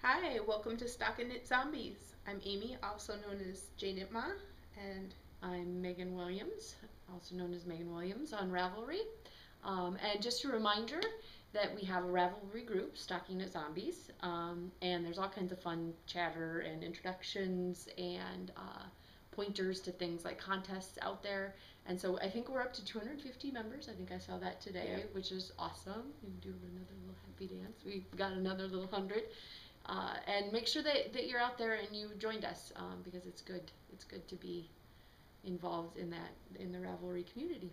Hi, welcome to Stockin' Knit Zombies. I'm Amy, also known as J Knitma, and I'm Megan Williams, also known as Megan Williams on Ravelry. And just a reminder that we have a Ravelry group, Stocking Knit Zombies, and there's all kinds of fun chatter and introductions and pointers to things like contests out there. And so I think we're up to 250 members. I think I saw that today, Yep. which is awesome. You can do another little happy dance. We've got another little 100. And make sure that you're out there and you joined us because it's good. It's good to be involved in the Ravelry community.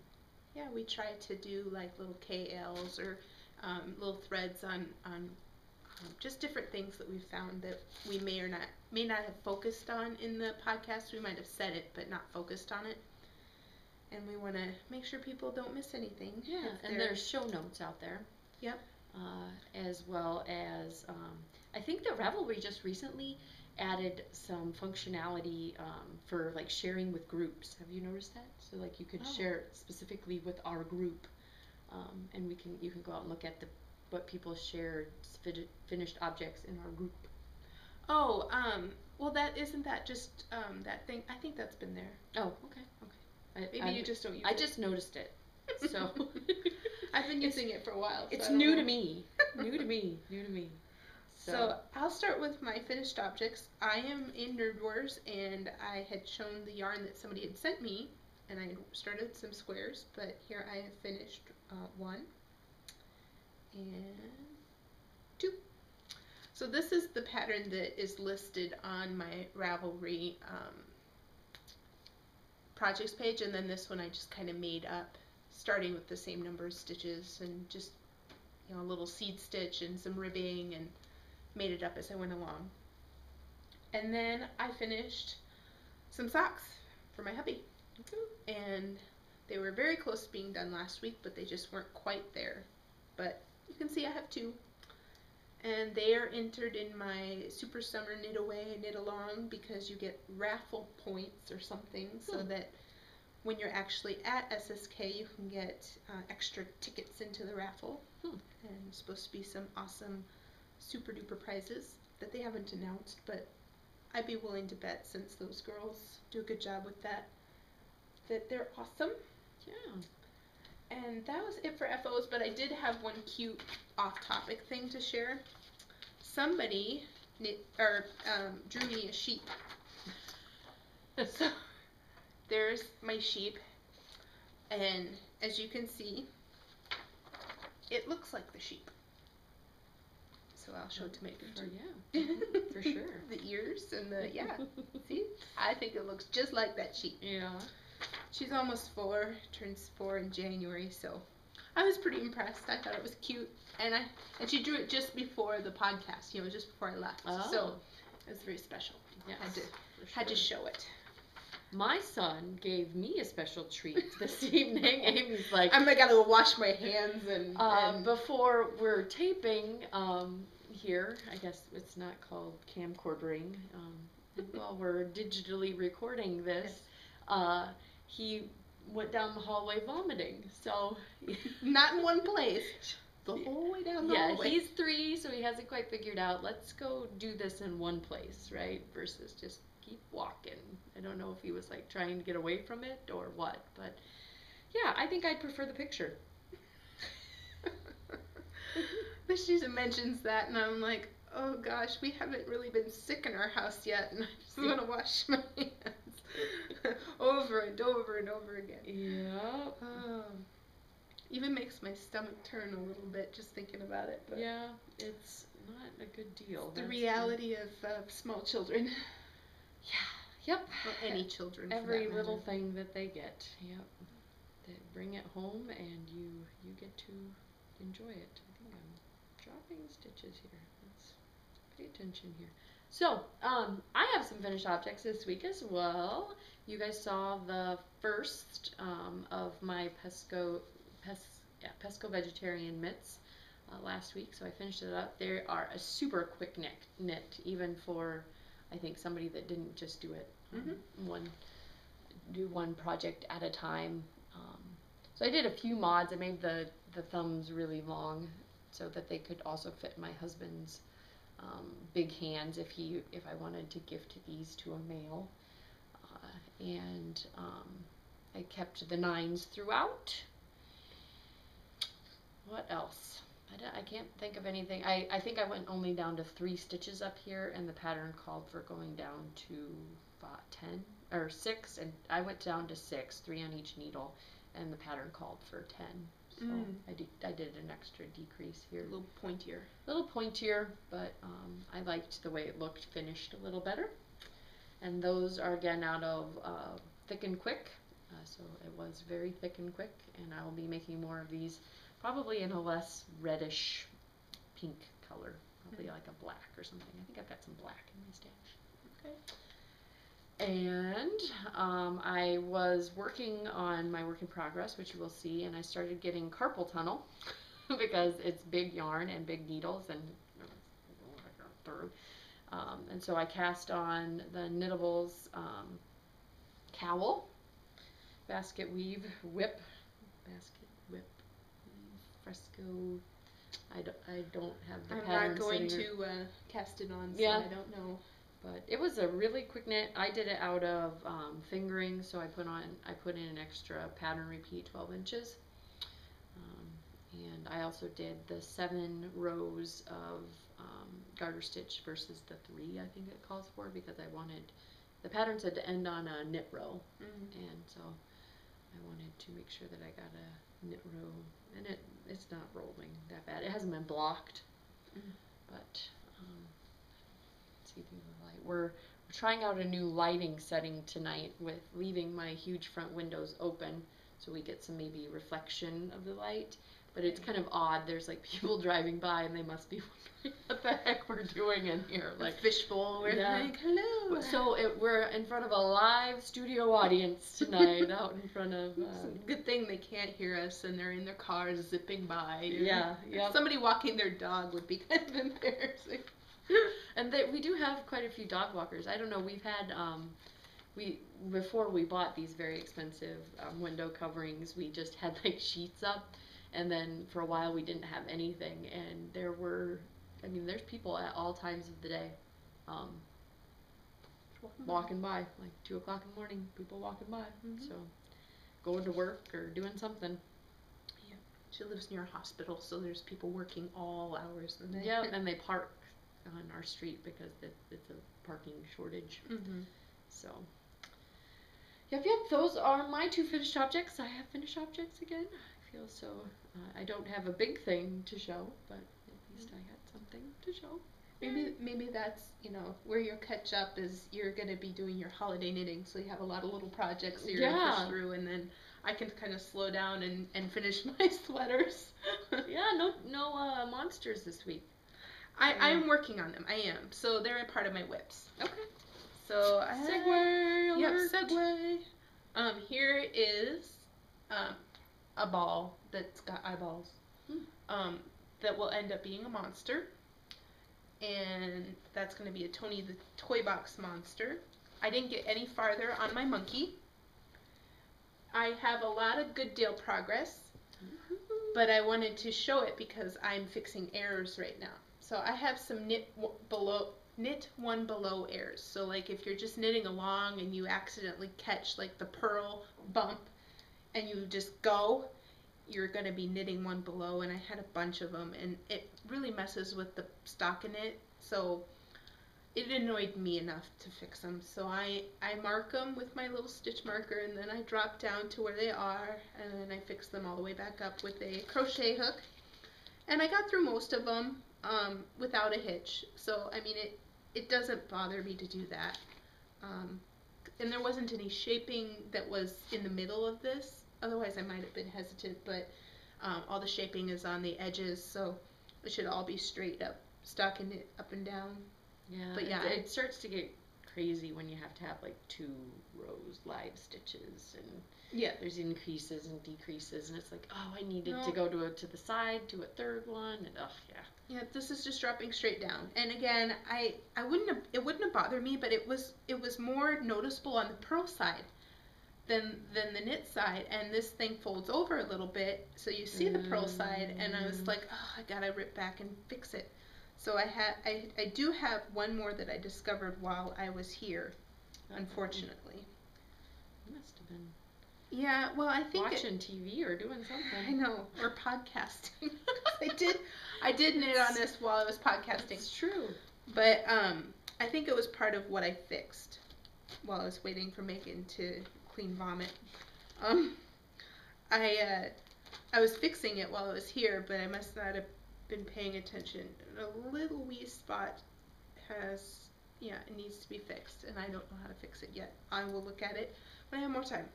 yeah, we try to do like little KLs or little threads on just different things that we've found that we may not have focused on in the podcast. We might have said it, but not focused on it. And we want to make sure people don't miss anything. Yeah, and there's show notes out there. Yep. As well as I think that Ravelry just recently added some functionality for like sharing with groups. Have you noticed that? So like you could share specifically with our group, and you can go out and look at what people shared finished objects in our group. Oh, well, that isn't that just that thing? I think that's been there. Oh, okay. Maybe you just don't use it. I just noticed it. So I've been using it for a while. It's new to me. New to me. New to me. So I'll start with my finished objects. I am in Nerd Wars, and I had shown the yarn that somebody had sent me, and I started some squares, but here I have finished one and two. So this is the pattern that is listed on my Ravelry projects page, and then this one I just kind of made up, starting with the same number of stitches and just a little seed stitch and some ribbing, and made it up as I went along. And then I finished some socks for my hubby, and they were very close to being done last week, but they just weren't quite there. But you can see I have two, and they are entered in my Super Summer Knit Away, Knit Along, because you get raffle points or something, so that when you're actually at SSK, you can get extra tickets into the raffle. And it's supposed to be some awesome super duper prizes that they haven't announced, but I'd be willing to bet, since those girls do a good job with that they're awesome. Yeah. And that was it for FOs, but I did have one cute off-topic thing to share. Somebody drew me a sheep. So there's my sheep, and as you can see, it looks like the sheep. So I'll show it to Megan too. Yeah, for sure. The ears and see? I think it looks just like that sheep. Yeah. She's almost 4, turns 4 in January, so I was pretty impressed. I thought it was cute, and she drew it just before the podcast, just before I left. Oh. So it was very special. Yes, had to show it. My son gave me a special treat this evening. Amy's like, I gotta go wash my hands and before we're taping here. I guess it's not called camcordering. While we're digitally recording this, he went down the hallway vomiting. So not in one place, the whole way down the hallway. Yeah, he's 3, so he hasn't quite figured out. Let's go do this in one place, right? Versus just keep walking. I don't know if he was like trying to get away from it or what, but yeah, I think I'd prefer the picture. But she mentions that, and I'm like, oh gosh, we haven't really been sick in our house yet, and I just want to wash my hands over and over and over again. Yeah. Even makes my stomach turn a little bit just thinking about it. But yeah, it's not a good deal. The reality of small children. Yeah. Yep. Or any children. Every little thing that they get. Yep. They bring it home, and you get to enjoy it. I think I'm dropping stitches here. Let's pay attention here. So, I have some finished objects this week as well. You guys saw the first of my Pesco vegetarian mitts last week, so I finished it up. They are a super quick knit, even for, I think, somebody that didn't just do it one project at a time. So I did a few mods. I made the thumbs really long so that they could also fit my husband's big hands if I wanted to gift these to a male. And I kept the 9s throughout. What else? I can't think of anything. I think I went only down to 3 stitches up here, and the pattern called for going down to 10 or 6, and I went down to 6, 3 on each needle, and the pattern called for 10. So I did an extra decrease here. A little pointier, but I liked the way it looked finished a little better. And those are again out of Thick and Quick, so it was very thick and quick, and I will be making more of these, probably in a less reddish pink color, probably like a black or something. I think I've got some black in my stash. Okay. And I was working on my work in progress, which you will see, and I started getting carpal tunnel because it's big yarn and big needles and through. And so I cast on the Knittables cowl, basket weave, whip, fresco. I don't have the pattern. I'm not going to cast it on, so I don't know. But it was a really quick knit. I did it out of fingering, so I put in an extra pattern repeat 12 inches. And I also did the 7 rows of garter stitch versus the 3 I think it calls for, because I wanted, the pattern said to end on a knit row, and so I wanted to make sure that I got a knit row, and it's not rolling that bad. It hasn't been blocked, but see through the light. We're trying out a new lighting setting tonight with leaving my huge front windows open so we get some maybe reflection of the light. But it's kind of odd. There's like people driving by and they must be wondering what the heck we're doing in here. Like fishbowl. We're like, hello. So we're in front of a live studio audience tonight, out in front of. Good thing they can't hear us and they're in their cars zipping by. Yeah. Somebody walking their dog would be kind of embarrassing. And we do have quite a few dog walkers. I don't know. We've had before we bought these very expensive window coverings, we just had like sheets up. And then for a while we didn't have anything, and there's people at all times of the day walking by, like 2 o'clock in the morning, people walking by, so going to work or doing something. Yeah, she lives near a hospital, so there's people working all hours of the day. Yeah, and they park on our street because it's a parking shortage. So, yep, those are my 2 finished objects. I have finished objects again. Feel so I don't have a big thing to show, but at least I had something to show. Maybe that's, where you'll catch up is you're going to be doing your holiday knitting, so you have a lot of little projects that you're going to push through, and then I can kind of slow down and finish my sweaters. No monsters this week. I'm working on them. I am. So they're a part of my whips. Okay. So segue alert. Yep, segue. Here is a ball that's got eyeballs that will end up being a monster, and that's going to be a Tony the Toy Box monster. I didn't get any farther on my monkey. I have a lot of good deal progress, but I wanted to show it because I'm fixing errors right now. So I have some knit one below errors. So like if you're just knitting along and you accidentally catch like the purl bump and you just go, you're going to be knitting one below, and I had a bunch of them, and it really messes with the stockinette, so it annoyed me enough to fix them. So I mark them with my little stitch marker, and then I drop down to where they are, and then I fix them all the way back up with a crochet hook, and I got through most of them without a hitch, so I mean it doesn't bother me to do that. And there wasn't any shaping that was in the middle of this. Otherwise, I might have been hesitant, but all the shaping is on the edges, so it should all be straight up, stockinette up and down. Yeah, but yeah, it starts to get crazy when you have to have like 2 rows live stitches, and there's increases and decreases, and it's like, oh, I needed to go to the side, do a 3rd one, and Yeah, this is just dropping straight down. And again, it wouldn't have bothered me, but it was more noticeable on the purl side than the knit side, and this thing folds over a little bit, so you see the purl side, and I was like, oh, I gotta rip back and fix it. So I do have one more that I discovered while I was here, unfortunately. You must have been Yeah, well, I think watching TV or doing something. I know, or podcasting. I did knit on this while I was podcasting. It's true. But I think it was part of what I fixed while I was waiting for Megan to clean vomit. Um, I was fixing it while I was here, but I must not have been paying attention. A little wee spot it needs to be fixed, and I don't know how to fix it yet. I will look at it when I have more time.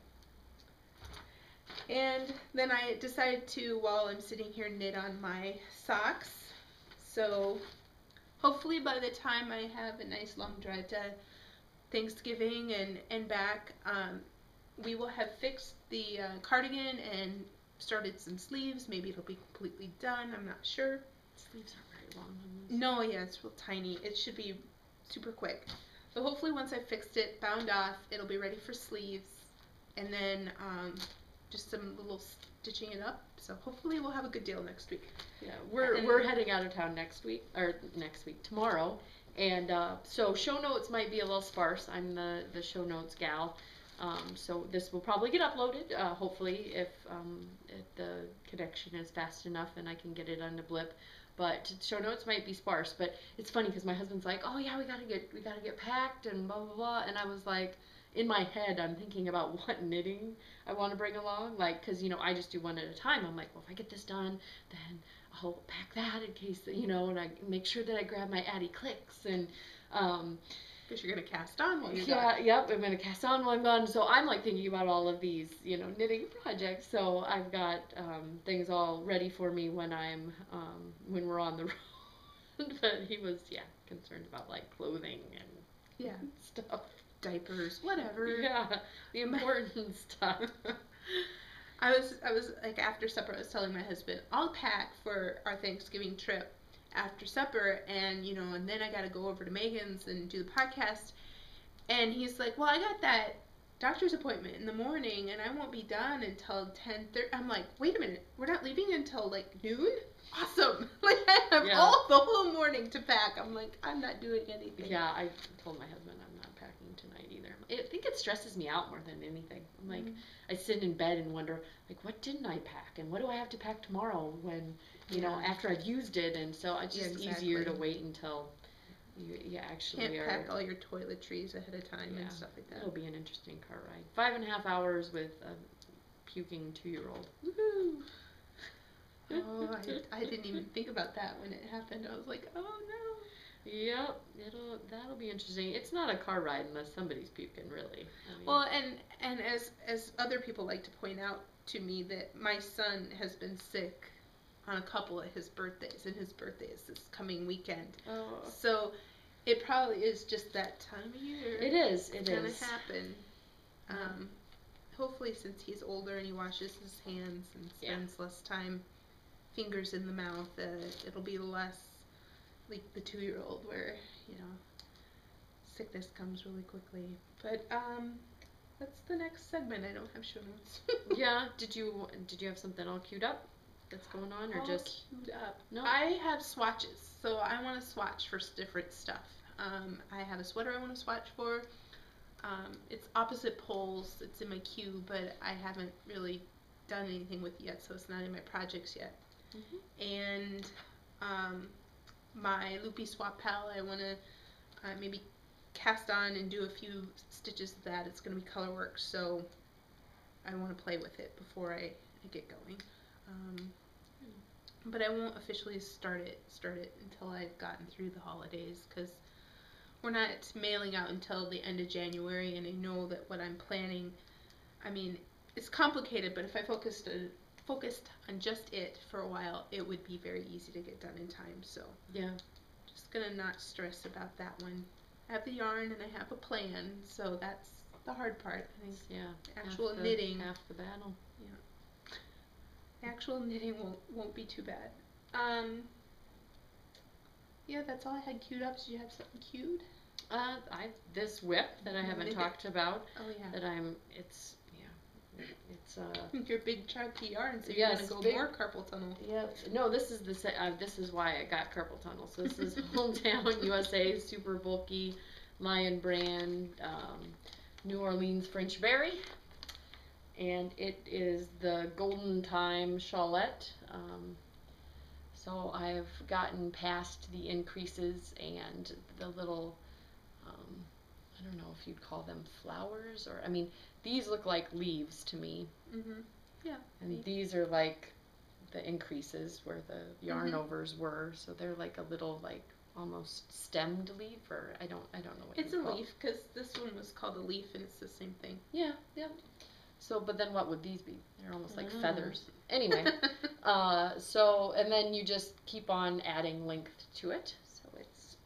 And then I decided to, while I'm sitting here, knit on my socks. So hopefully by the time I have a nice long drive to Thanksgiving and back, we will have fixed the cardigan and started some sleeves. Maybe it'll be completely done. I'm not sure. Sleeves aren't very long on this. No, yeah, it's real tiny. It should be super quick. So hopefully once I fixed it, bound off, it'll be ready for sleeves. And then just some little stitching it up. So hopefully we'll have a good deal next week. Yeah, we're heading out of town tomorrow. And so show notes might be a little sparse. I'm the show notes gal. So this will probably get uploaded, hopefully, if the connection is fast enough and I can get it on the blip. But show notes might be sparse. But it's funny because my husband's like, oh yeah, we gotta get packed and blah blah blah, and I was like, in my head, I'm thinking about what knitting I want to bring along, like, because I just do one at a time. I'm like, well, if I get this done, then I'll pack that in case, and I make sure that I grab my Addie clicks and. Because you're going to cast on while you're gone. Yep, I'm going to cast on while I'm gone. So I'm like thinking about all of these, knitting projects. So I've got things all ready for me when we're on the road. But he was, concerned about like clothing and stuff. Diapers, whatever. Yeah, the important stuff. I was like, after supper, I was telling my husband, I'll pack for our Thanksgiving trip after supper, and and then I gotta go over to Megan's and do the podcast. And he's like, well, I got that doctor's appointment in the morning, and I won't be done until 10:30. I'm like, wait a minute, we're not leaving until like noon? Awesome. Like, I have the whole morning to pack. I'm like, I'm not doing anything. Yeah, I told my husband I'm not packing tonight either. I think it stresses me out more than anything. I'm like, I sit in bed and wonder, like, what didn't I pack, and what do I have to pack tomorrow when after I've used it, and so it's just easier to wait until you actually can't pack all your toiletries ahead of time and stuff like that. It'll be an interesting car ride. 5.5 hours with a puking 2-year-old. Woohoo! Oh, I didn't even think about that when it happened. I was like, oh no. Yep, that'll be interesting. It's not a car ride unless somebody's puking, really. Well, and as other people like to point out to me, that my son has been sick on a couple of his birthdays, and his birthday is this coming weekend. Oh. So it probably is just that time of year. It is. It's gonna happen. Hopefully, since he's older and he washes his hands and spends less time fingers in the mouth, it'll be less like the 2-year-old where sickness comes really quickly. But that's the next segment. I don't have show notes. Yeah. Did you have something all queued up that's going on, or just queued up? No. I have swatches, so I want to swatch for different stuff. I have a sweater I want to swatch for. It's opposite poles. It's in my queue, but I haven't really done anything with it yet, so it's not in my projects yet. And my loopy swap pal, I want to maybe cast on and do a few stitches of that. It's going to be color work, so I want to play with it before I get going. But I won't officially start it until I've gotten through the holidays, because we're not mailing out until the end of January, and I know that what I'm planning, I mean, it's complicated, but if I focused on just it for a while, it would be very easy to get done in time. So just gonna not stress about that one. I have the yarn and I have a plan, so that's the hard part. I think actual knitting, half the battle. Actual knitting won't be too bad. That's all I had queued up. Did you have something queued? This whip that I haven't talked about. Oh yeah. That It's Your big chunky yarn, so you're yes, gonna go big, more carpal tunnel. Yep. No, this is this is why I got carpal tunnel. So this is Hometown USA super bulky Lion brand New Orleans French Berry, and it is the Golden Time Shawlette. So I've gotten past the increases and the little, I don't know if you'd call them flowers, or, I mean, these look like leaves to me. Mhm. Yeah. And these are like the increases where the yarn overs were, so they're like a little like almost stemmed leaf, or I don't know what it's you a call leaf because this one was called a leaf and it's the same thing. Yeah, yeah. So, but then what would these be? They're almost like feathers. Anyway, so, and then you just keep on adding length to it. So it's,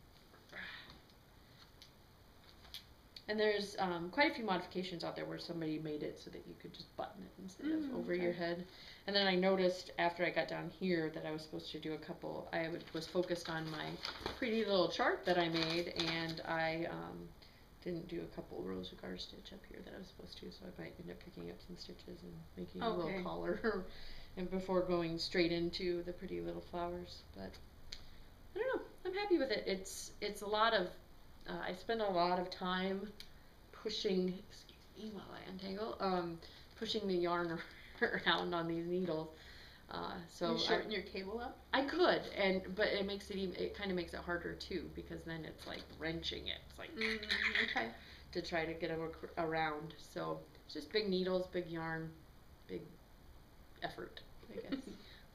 and there's quite a few modifications out there where somebody made it so that you could just button it instead of over your head. And then I noticed after I got down here that I was supposed to do a couple, was focused on my pretty little chart that I made, and I didn't do a couple rows of garter stitch up here that I was supposed to, so I might end up picking up some stitches and making a little collar and before going straight into the pretty little flowers. But I don't know, I'm happy with it. It's a lot of I spend a lot of time pushing, excuse me while I untangle, pushing the yarn around on these needles. So you shorten your cable up? I could, but it makes it even, it kind of makes it harder too, because then it's like wrenching it. It's like okay. to try to get them around. So it's just big needles, big yarn, big effort, I guess.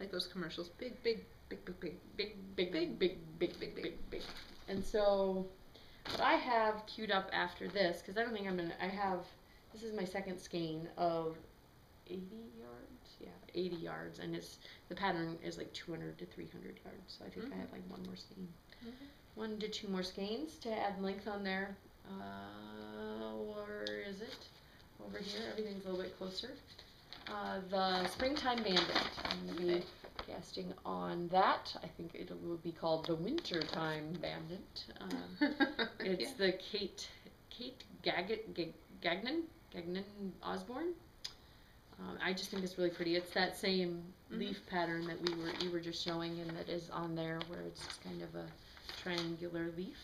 Like those commercials, big, big, big, big, big, big, big, big, big, big, big, big, big. And so what I have queued up after this, because I don't think I'm gonna, this is my second skein of 80 yards. Yeah, 80 yards, and the pattern is like 200 to 300 yards, so I think I have like one more skein. 1 to 2 more skeins to add length on there. Where is it? Over here, everything's a little bit closer. The Springtime Bandit, I'm going to be casting on that. I think it will be called the Wintertime Bandit. It's the Kate Gagnon Osborne. I just think it's really pretty. It's that same leaf pattern that you were just showing, and that is on there, where it's just kind of a triangular leaf.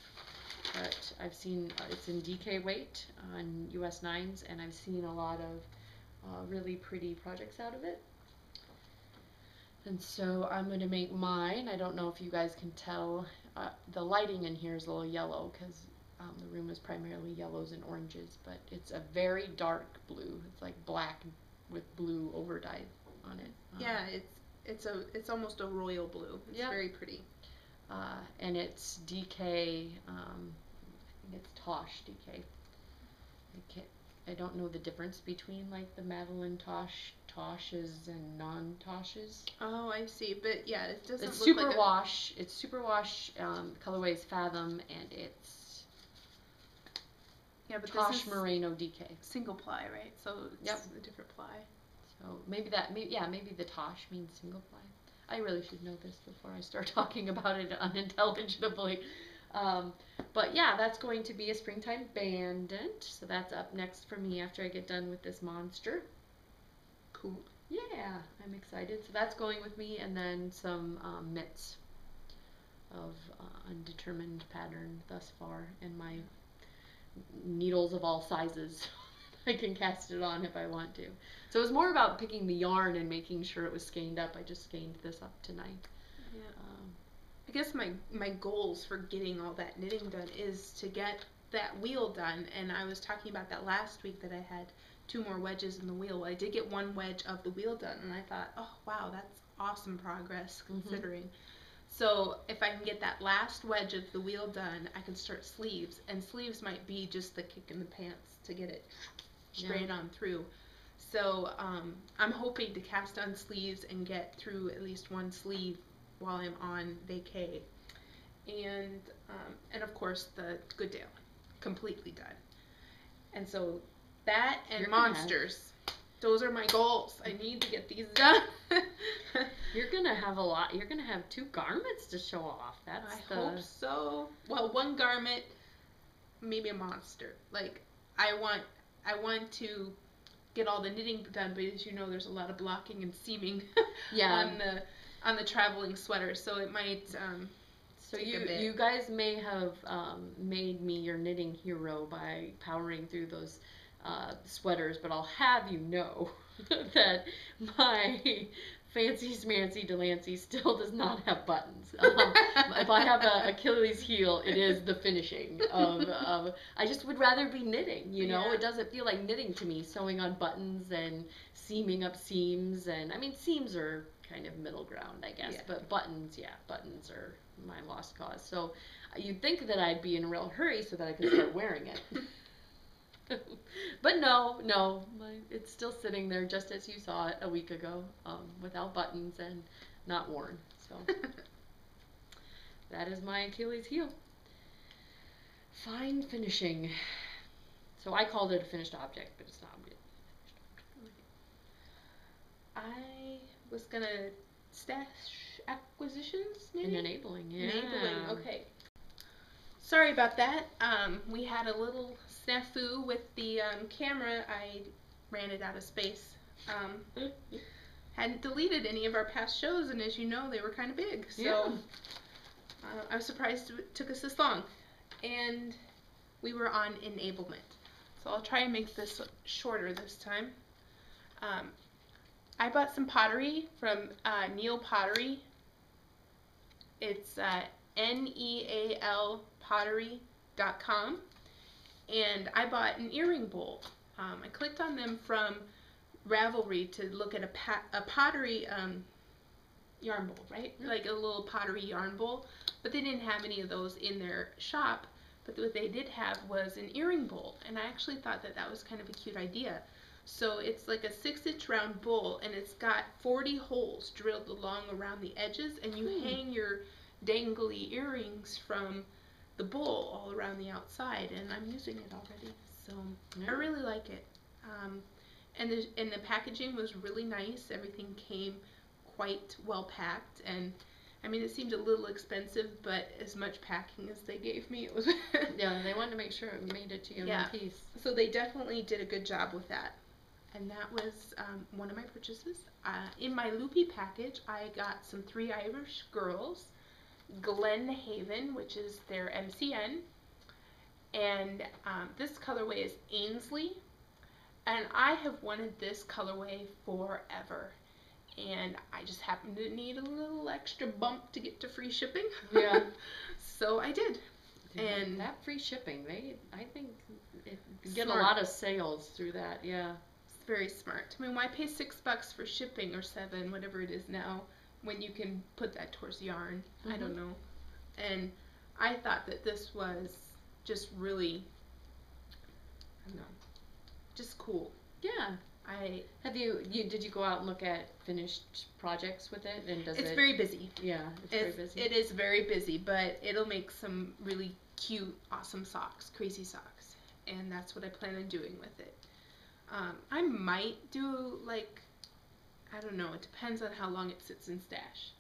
But I've seen it's in DK weight on US 9s, and I've seen a lot of really pretty projects out of it. And so I'm going to make mine. I don't know if you guys can tell. The lighting in here is a little yellow because the room is primarily yellows and oranges, but it's a very dark blue. It's like black with blue overdye on it. Yeah, it's almost a royal blue. It's very pretty. And it's DK. I think it's Tosh DK. I don't know the difference between like the Madeline Toshes and non-Toshes. Oh, I see. But yeah, it doesn't It's look super like wash. It's super wash. Colorway is Fathom, and it's but Tosh this is Merino DK. single ply, right? So it's a different ply. So maybe the Tosh means single ply. I really should know this before I start talking about it unintelligibly. But yeah, that's going to be a Springtime Bandit. So that's up next for me after I get done with this monster. Cool. Yeah, I'm excited. So that's going with me, and then some mitts of undetermined pattern thus far, and my needles of all sizes. I can cast it on if I want to. So it was more about picking the yarn and making sure it was skeined up. I just skeined this up tonight. Yeah. I guess my goals for getting all that knitting done is to get that wheel done, and I was talking about that last week, that I had 2 more wedges in the wheel. Well, I did get 1 wedge of the wheel done, and I thought, oh wow, that's awesome progress considering. So if I can get that last wedge of the wheel done, I can start sleeves, and sleeves might be just the kick in the pants to get it straight on through. So I'm hoping to cast on sleeves and get through at least 1 sleeve while I'm on vacay. And of course the Good Dale, completely done. And so that and monsters, those are my goals. I need to get these done. You're gonna have a lot. You're gonna have 2 garments to show off. I hope so. Well, 1 garment, maybe a monster. Like I want to get all the knitting done, but as you know, there's a lot of blocking and seaming Yeah. on the traveling sweater, so it might So take a bit. you guys may have made me your knitting hero by powering through those sweaters, but I'll have you know that my fancy smancy Delancey still does not have buttons. If I have an Achilles heel, it is the finishing of I just would rather be knitting, you know? Yeah. It doesn't feel like knitting to me, sewing on buttons and seaming up seams, and I mean seams are kind of middle ground, I guess, Yeah. but buttons are my lost cause. So you'd think that I'd be in a real hurry so that I could start wearing it. But no, it's still sitting there just as you saw it a week ago, without buttons and not worn. So that is my Achilles heel. Fine finishing. So I called it a finished object, but it's not really a finished object. I was gonna stash acquisitions, maybe? And enabling, yeah. Enabling, okay. Sorry about that. We had a little snafu with the camera. I ran it out of space. Hadn't deleted any of our past shows, and as you know, they were kind of big. So Yeah. I was surprised it took us this long. And we were on enablement. So I'll try and make this shorter this time. I bought some pottery from Neal Pottery. It's nealpottery.com, and I bought an earring bowl. I clicked on them from Ravelry to look at a pottery yarn bowl, right? Mm. Like a little pottery yarn bowl, but they didn't have any of those in their shop. But what they did have was an earring bowl, and I actually thought that that was kind of a cute idea. So it's like a 6-inch round bowl, and it's got 40 holes drilled along around the edges, and you hang your dangly earrings from the bowl all around the outside, and I'm using it already, so I really like it. And the packaging was really nice. Everything came quite well packed, and I mean, it seemed a little expensive, but as much packing as they gave me, it was Yeah, they wanted to make sure it made it to you in one piece. So they definitely did a good job with that. And that was one of my purchases. In my loopy package, I got some Three Irish Girls, Glenhaven, which is their MCN, and this colorway is Ainsley, and I have wanted this colorway forever, and I just happened to need a little extra bump to get to free shipping. Yeah. So I did. And that free shipping, I think it get Smart. a lot of sales through that, yeah. It's very smart. I mean, why pay $6 for shipping or $7, whatever it is now, when you can put that towards yarn? I don't know. And I thought that this was just really, I don't know, just cool. Yeah. Did you go out and look at finished projects with it? And It's very busy. Yeah, it's very busy. It is very busy, but it'll make some really cute, awesome socks, crazy socks, and that's what I plan on doing with it. I might do, like, I don't know, it depends on how long it sits in stash.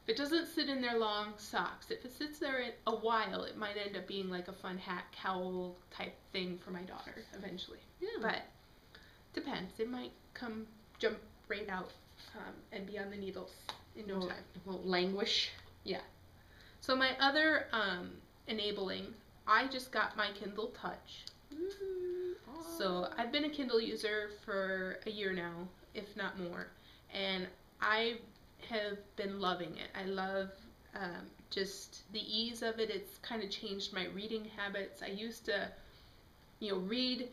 If it doesn't sit in there long, socks. If it sits there a while, it might end up being like a fun hat, cowl type thing for my daughter eventually. Yeah. But depends. It might jump right out and be on the needles in no time. Won't languish. Yeah. So my other enabling, I just got my Kindle Touch. So I've been a Kindle user for a year now, if not more, and I have been loving it. I love just the ease of it. It's kind of changed my reading habits. I used to, read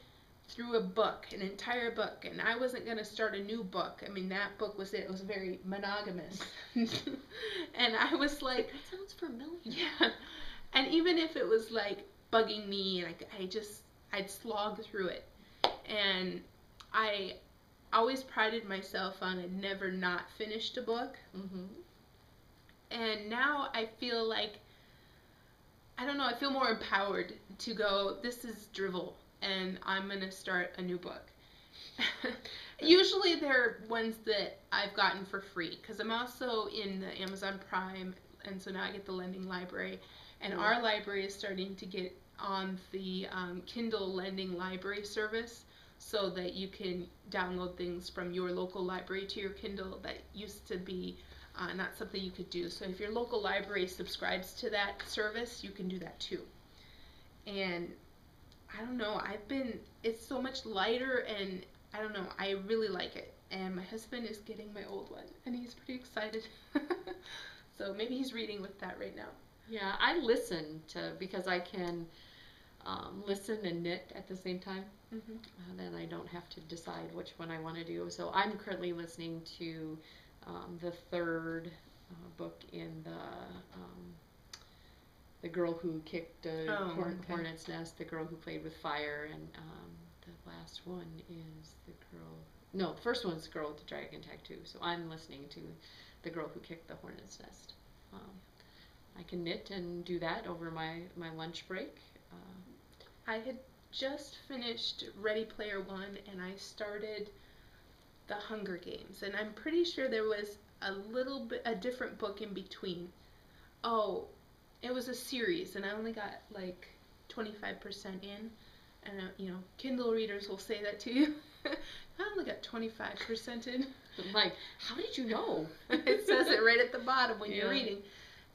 through a book, an entire book, and I wasn't going to start a new book. I mean, that book was it. It was very monogamous. And I was like... That sounds familiar. Yeah. And even if it was, like, bugging me, and I'd slog through it. And I always prided myself on I'd never not finished a book. And now I feel like, I don't know, I feel more empowered to go, this is drivel, and I'm going to start a new book. Usually they're ones that I've gotten for free, because I'm also in the Amazon Prime, and so now I get the lending library. And our library is starting to get on the Kindle lending library service. so that you can download things from your local library to your Kindle that used to be not something you could do. So if your local library subscribes to that service, you can do that too. And I don't know, it's so much lighter, and I don't know, I really like it. And my husband is getting my old one, and he's pretty excited. So maybe he's reading with that right now. Yeah, I listen to, because I can listen and knit at the same time. Then I don't have to decide which one I want to do. So I'm currently listening to the third book in the girl who kicked a hornet's nest, the girl who played with fire, and the last one is the girl. No, the first one's the girl with the dragon tattoo. So I'm listening to the girl who kicked the hornet's nest. I can knit and do that over my lunch break. I had just finished Ready Player One, and I started The Hunger Games, and I'm pretty sure there was a different book in between. Oh, it was a series, and I only got like 25% in, and Kindle readers will say that to you. I only got 25% in. I'm like, how did you know? It says it right at the bottom when you're reading.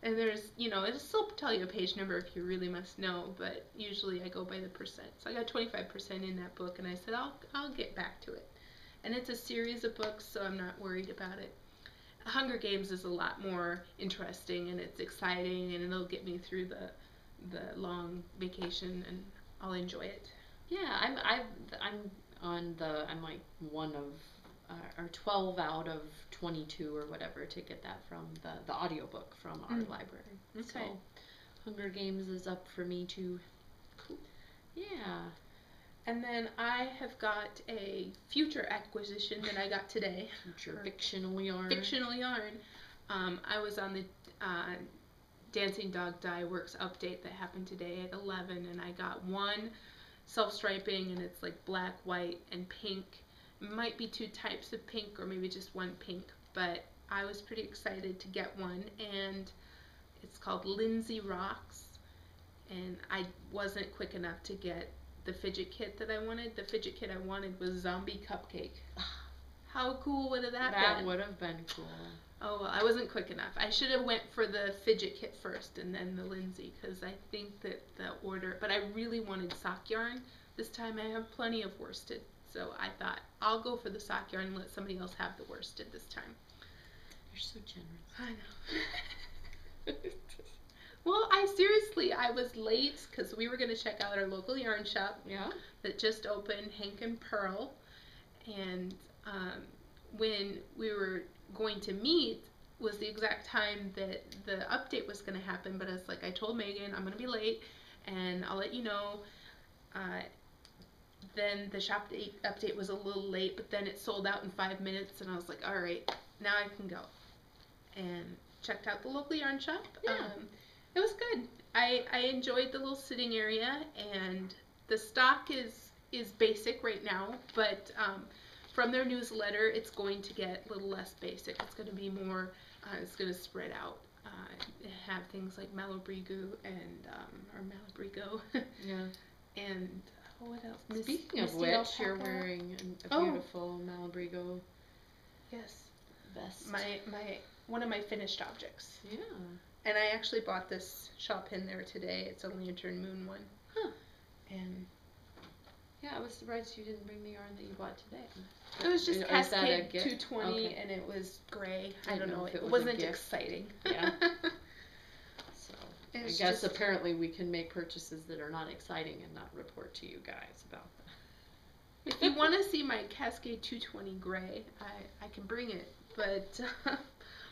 And there's, it'll still tell you a page number if you really must know, but usually I go by the percent. So I got 25% in that book, and I said, I'll get back to it. And it's a series of books, so I'm not worried about it. Hunger Games is a lot more interesting, and it's exciting, and it'll get me through the long vacation, and I'll enjoy it. Yeah, I'm like one of or 12 out of 22 or whatever to get that from the audiobook from our library. Okay. So Hunger Games is up for me too. Cool. Yeah. And then I have got a future acquisition that I got today. Future fictional yarn. Fictional yarn. I was on the Dancing Dog Dye Works update that happened today at 11, and I got one self-striping, and it's like black, white, and pink. It might be two types of pink, or maybe just one pink, but I was pretty excited to get one, and it's called Lindsay Rocks, and I wasn't quick enough to get the fidget kit that I wanted. The fidget kit I wanted was Zombie Cupcake. How cool would that been? That would have been cool. Oh, well, I wasn't quick enough. I should have went for the fidget kit first and then the Lindsay, because I think that the order, but I really wanted sock yarn. This time I have plenty of worsted, so I thought I'll go for the sock yarn and let somebody else have the worsted this time. You're so generous. I know. Well, I was late because we were going to check out our local yarn shop that just opened, Hank and Pearl, and when we were going to meet was the exact time that the update was going to happen, but I told Megan, I'm going to be late, and I'll let you know. Then the shop update was a little late, but then it sold out in 5 minutes, and I was like, all right, now I can go. And checked out the local yarn shop. Yeah. It was good. I enjoyed the little sitting area, and the stock is basic right now, but from their newsletter, it's going to get a little less basic. It's going to be more, it's going to spread out. Have things like Malabrigo and, or Malabrigo. Yeah. And, what else? Speaking of which, you're wearing a beautiful Malabrigo. Yes. Vest. One of my finished objects. Yeah. And I actually bought this shawl pin there today. It's a Lantern Moon one. Huh. And yeah, I was surprised you didn't bring the yarn that you bought today. It was just Cascade 220, and it was gray. I don't know. It wasn't exciting. Yeah. So I guess apparently we can make purchases that are not exciting and not report to you guys about them. If you want to see my Cascade 220 gray, I can bring it, but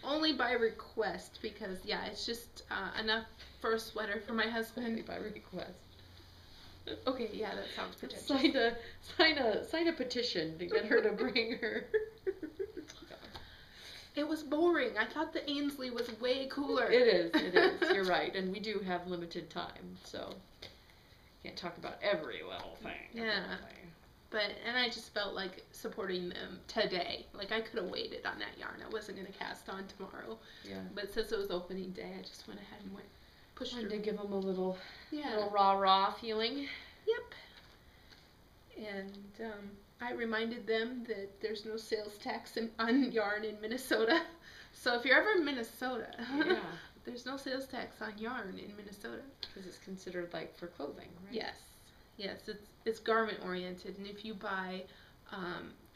only by request, because it's just enough for a sweater for my husband. Only by request. Okay, yeah, that sounds pretentious. Sign a petition to get her to bring her. It was boring. I thought the Ainsley was way cooler. It is. You're right, and we do have limited time, so can't talk about every little thing. Yeah. And I just felt like supporting them today. Like, I could have waited on that yarn. I wasn't going to cast on tomorrow. Yeah. But since it was opening day, I just went ahead and pushed through. To give them a little rah-rah feeling. Yep. and I reminded them that there's no sales tax on yarn in Minnesota. So if you're ever in Minnesota, Yeah. there's no sales tax on yarn in Minnesota. Because it's considered like for clothing, right? Yes, yes, it's garment oriented, and if you buy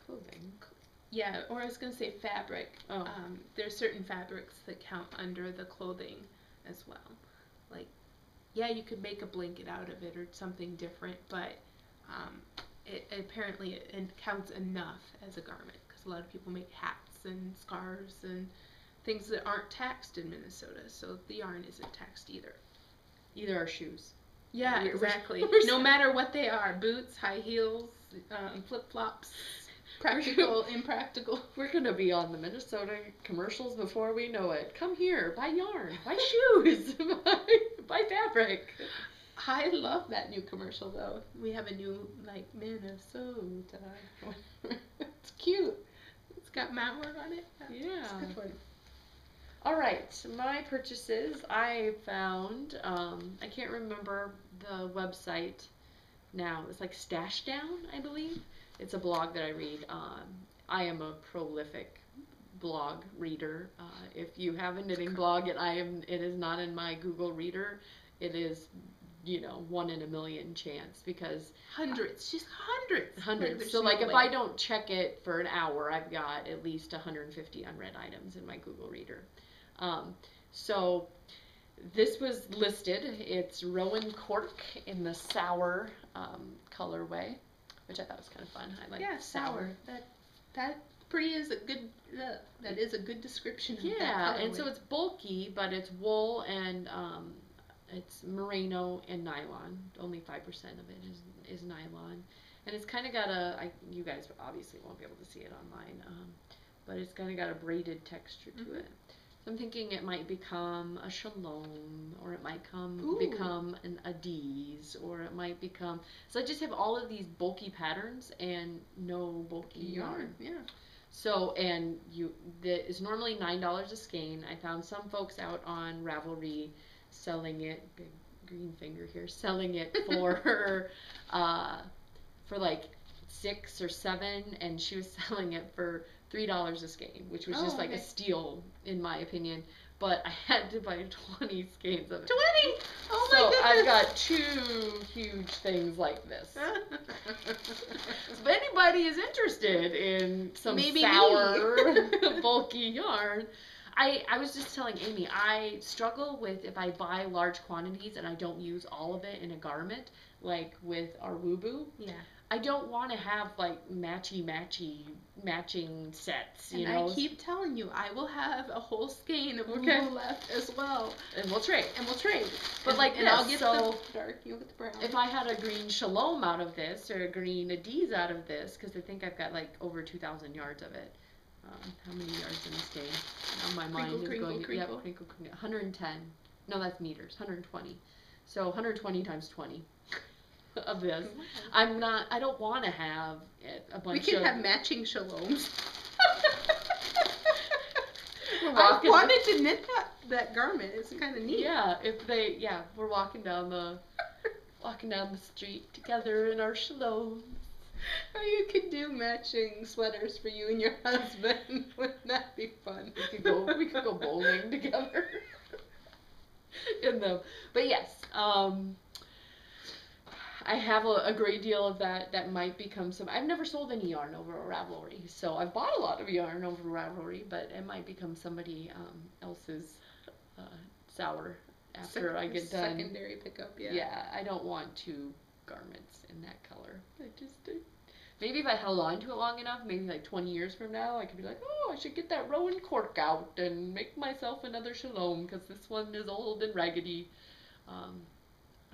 Clothing. yeah, or I was gonna say fabric. Oh. There's certain fabrics that count under the clothing as well. Like, yeah, you could make a blanket out of it or something different, but it apparently it counts enough as a garment because a lot of people make hats and scarves and things that aren't taxed in Minnesota. So the yarn isn't taxed either. Either are shoes. Yeah, We're- exactly. we're- No matter what they are, boots, high heels, flip flops, practical, impractical. We're gonna be on the Minnesota commercials before we know it. Come here, buy yarn, buy shoes, buy fabric. I love that new commercial though. We have a new like Minnesota. It's cute. It's got mat work on it. Yeah. It's a good one. All right, my purchases. I found. I can't remember the website now. It's like Stash Down, I believe. It's a blog that I read. I am a prolific blog reader. If you have a knitting blog and it is not in my Google Reader, it is, 1 in a million chance because Hundreds, just hundreds. hundreds. So like if I don't check it for an hour, I've got at least 150 unread items in my Google Reader. So this was listed. It's Rowan Cork in the sour colorway, which I thought was kind of fun. I like sour. That pretty is a good. That is a good description of that Yeah, and colorway. so it's bulky, but it's wool and it's merino and nylon. Only 5% of it is nylon, and it's kind of got you guys obviously won't be able to see it online, but it's kind of got a braided texture to it. So I'm thinking it might become a shalom, or it might become an Adiz, or it might become. So I just have all of these bulky patterns and no bulky yarn. Yeah. So that is normally $9 a skein. I found some folks out on Ravelry selling it. Big green finger here, selling it for like 6 or 7, and she was selling it for $3 a skein, which was just like a steal in my opinion. But I had to buy 20 skeins of it. 20! Oh my so goodness! I've got 2 huge things like this. So if anybody is interested in some sour, bulky yarn, I was just telling Amy, I struggle with if I buy large quantities and I don't use all of it in a garment, like with our Woo-Boo. Yeah. I don't want to have like matching sets, and I keep telling you, I will have a whole skein of Okay. Woo left as well. And we'll trade. But And I'll get the dark, you'll get the brown. If I had a green shalom out of this, or a green Adiz out of this, because I think I've got like over 2,000 yards of it. How many yards in this game? Now my mind is Crinkle, going. crinkle. Yep, crinkle, crinkle. 110. No, that's meters. 120. So 120 times 20 of this. I don't want to have a bunch of. We can have matching shaloms. I wanted to knit that garment. It's kind of neat. Yeah, we're walking down the street together in our shalom. Or you could do matching sweaters for you and your husband. Wouldn't that be fun? We could go bowling together in them. But yes, I have a great deal of that might become some. I've never sold any yarn over a Ravelry, so I've bought a lot of yarn over Ravelry, but it might become somebody else's sour after I get done. Secondary pickup, yeah. Yeah, I don't want 2 garments in that color. Maybe if I held on to it long enough, maybe like 20 years from now, I could be like, oh, I should get that Rowan Cork out and make myself another shalom because this one is old and raggedy.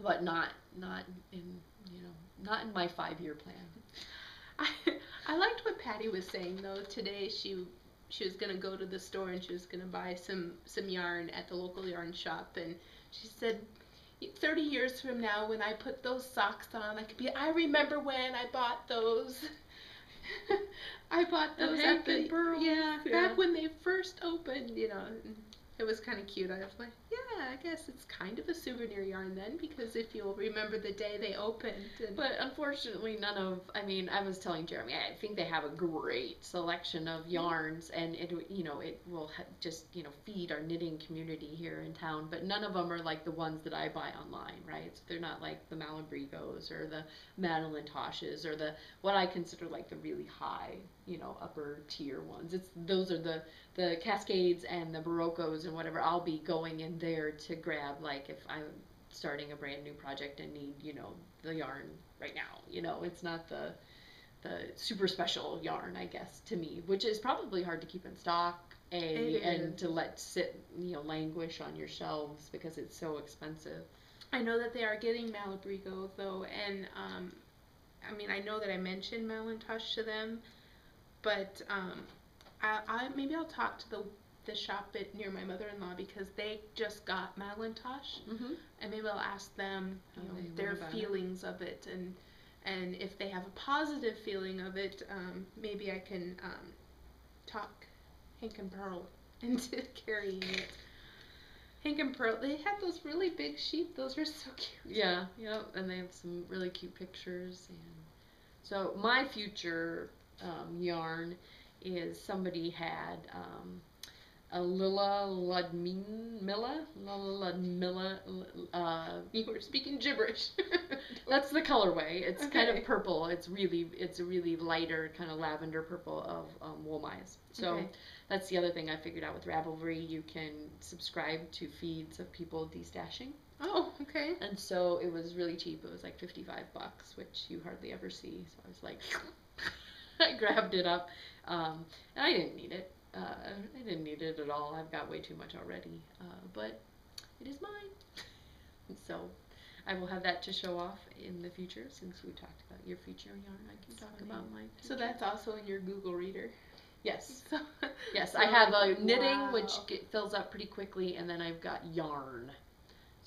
But not in my 5-year plan. I liked what Patty was saying though. Today she was gonna go to the store and she was gonna buy some yarn at the local yarn shop, and she said, 30 years from now, when I put those socks on, I remember when I bought those. I bought those at the Pearls. back when they first opened. It was kind of cute. I was like, Yeah, I guess it's kind of a souvenir yarn then, because if you'll remember the day they opened. But unfortunately, I was telling Jeremy, I think they have a great selection of yarns, and it will just, feed our knitting community here in town, but none of them are like the ones that I buy online, right? So they're not like the Malabrigos or the Madeline Tosches or what I consider like the really high, upper tier ones. Those are the Cascades and the Baroccos and whatever. I'll be going in there to grab, like, if I'm starting a brand new project and need, the yarn right now. It's not the super special yarn, I guess, to me, which is probably hard to keep in stock, and to let sit, languish on your shelves because it's so expensive. I know that they are getting Malabrigo though, and I know that I mentioned Malintosh to them, but maybe I'll talk to the shop near my mother-in-law, because they just got Malintosh, Mm-hmm. and maybe I'll ask them their feelings of it, and if they have a positive feeling of it, maybe I can talk Hank and Pearl into carrying it. Hank and Pearl, they had those really big sheep. Those were so cute. Yeah, and they have some really cute pictures. And so my future yarn is, somebody had a Lilla Ludmilla. You were speaking gibberish. That's the colorway. It's Okay. kind of purple. It's a really lighter kind of lavender purple of Woolmize. So Okay. that's the other thing I figured out with Ravelry. You can subscribe to feeds of people destashing. Oh, okay. And so it was really cheap. It was like $55, which you hardly ever see. So I was like, I grabbed it up, and I didn't need it. I didn't need it at all. I've got way too much already, but it is mine. So I will have that to show off in the future. Since we talked about your future yarn, I can talk about my future. So that's also in your Google Reader. Yes. So, Yes, I have a knitting, wow. which fills up pretty quickly, and then I've got yarn.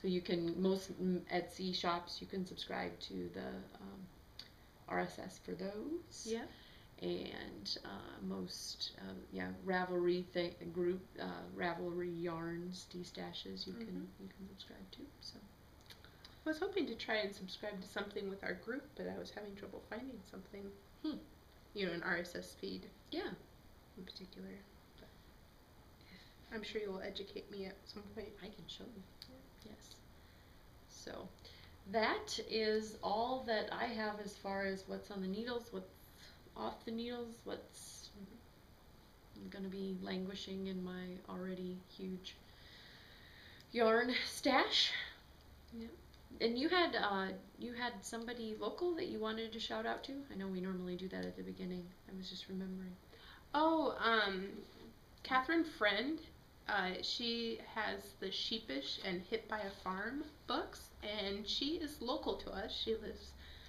So you can, most Etsy shops, you can subscribe to the RSS for those. Yeah. And most, Ravelry group, Ravelry yarns, destashes, you can subscribe to. So I was hoping to try and subscribe to something with our group, but I was having trouble finding something. An RSS feed. Yeah. In particular. But I'm sure you will educate me at some point. I can show you. Yes. So that is all that I have as far as what's on the needles, what's off the needles, what's going to be languishing in my already huge yarn stash. Yeah. And you had somebody local that you wanted to shout out to? I know we normally do that at the beginning. I was just remembering. Oh, Catherine Friend. She has the Sheepish and Hit by a Farm books, and she is local to us.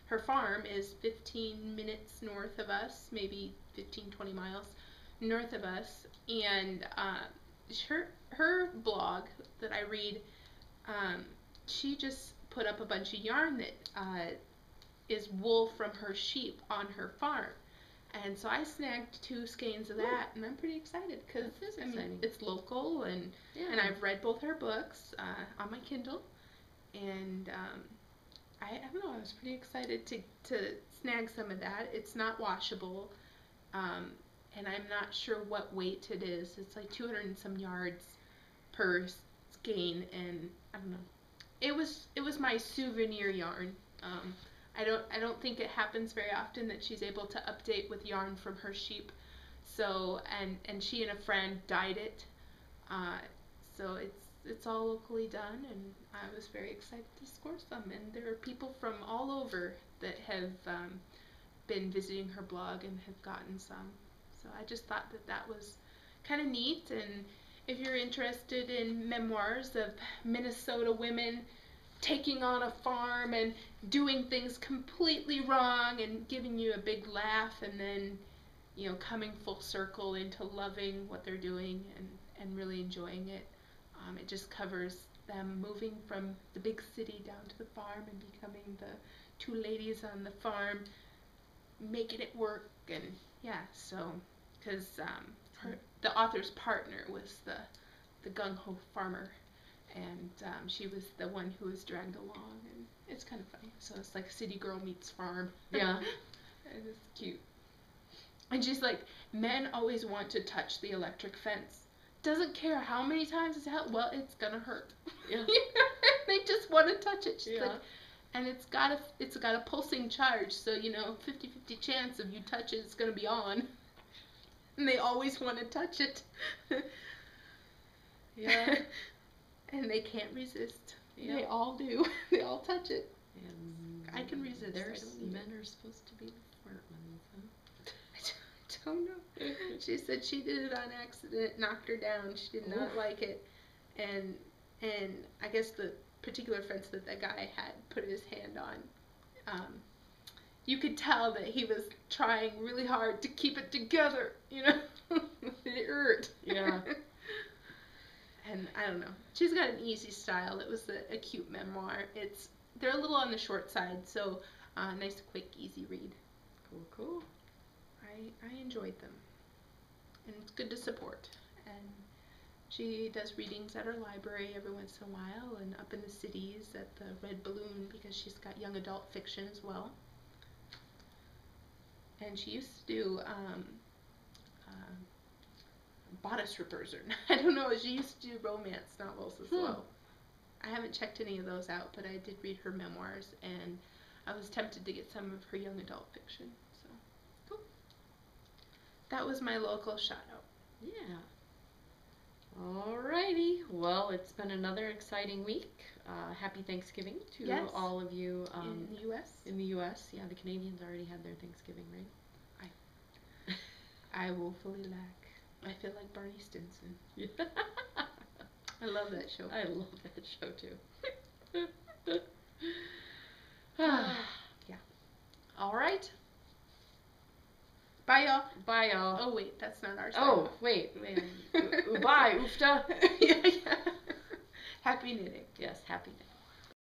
Her farm is 15 minutes north of us, maybe 15, 20 miles north of us, and her blog that I read, she just put up a bunch of yarn that is wool from her sheep on her farm. And so I snagged 2 skeins of that, and I'm pretty excited because it's local, and I've read both her books on my Kindle, and I don't know, I was pretty excited to snag some of that. It's not washable, and I'm not sure what weight it is. It's like 200 and some yards per skein, and I don't know. It was my souvenir yarn. I don't think it happens very often that she's able to update with yarn from her sheep. So and she and a friend dyed it. So it's all locally done, and I was very excited to score some. And there are people from all over that have been visiting her blog and have gotten some. So I just thought that was kind of neat. And if you're interested in memoirs of Minnesota women taking on a farm and doing things completely wrong and giving you a big laugh, and then coming full circle into loving what they're doing and really enjoying it. It just covers them moving from the big city down to the farm and becoming the 2 ladies on the farm, making it work. And so because the author's partner was the gung-ho farmer, and she was the one who was dragged along, and it's kind of funny. So it's like City Girl meets Farm. Yeah. And it's cute. And she's like, men always want to touch the electric fence. Doesn't care how many times it's held. Well, it's gonna hurt. Yeah. They just want to touch it. She's Yeah. like, and it's got a pulsing charge, so 50-50 chance of you touch it, it's gonna be on. And they always want to touch it. Yeah. And they can't resist. Yeah. They all do. They all touch it. And I can resist. Men are supposed to be the smart ones, huh? I don't know. She said she did it on accident, knocked her down. She did not like it, and I guess the particular fence that the guy had put his hand on, you could tell that he was trying really hard to keep it together. It hurt. Yeah. And I don't know. She's got an easy style. It was a cute memoir. They're a little on the short side, so nice, quick, easy read. Cool. I enjoyed them, and it's good to support. And she does readings at her library every once in a while, and up in the cities at the Red Balloon, because she's got young adult fiction as well. And she used to do bodice rippers, or I don't know. She used to do romance novels as well. I haven't checked any of those out, but I did read her memoirs, and I was tempted to get some of her young adult fiction. So, cool. That was my local shout out. Yeah. Alrighty. Well, it's been another exciting week. Happy Thanksgiving to all of you in the U.S. In the U.S., yeah, the Canadians already had their Thanksgiving, right? I woefully lack. I feel like Barney Stinson. Yeah. I love that show. I love that show too. Yeah. All right. Bye, y'all. Bye, y'all. Oh, wait, that's not our Oh, wait. Bye, oofta. Yeah. Happy knitting. Yes, happy knitting.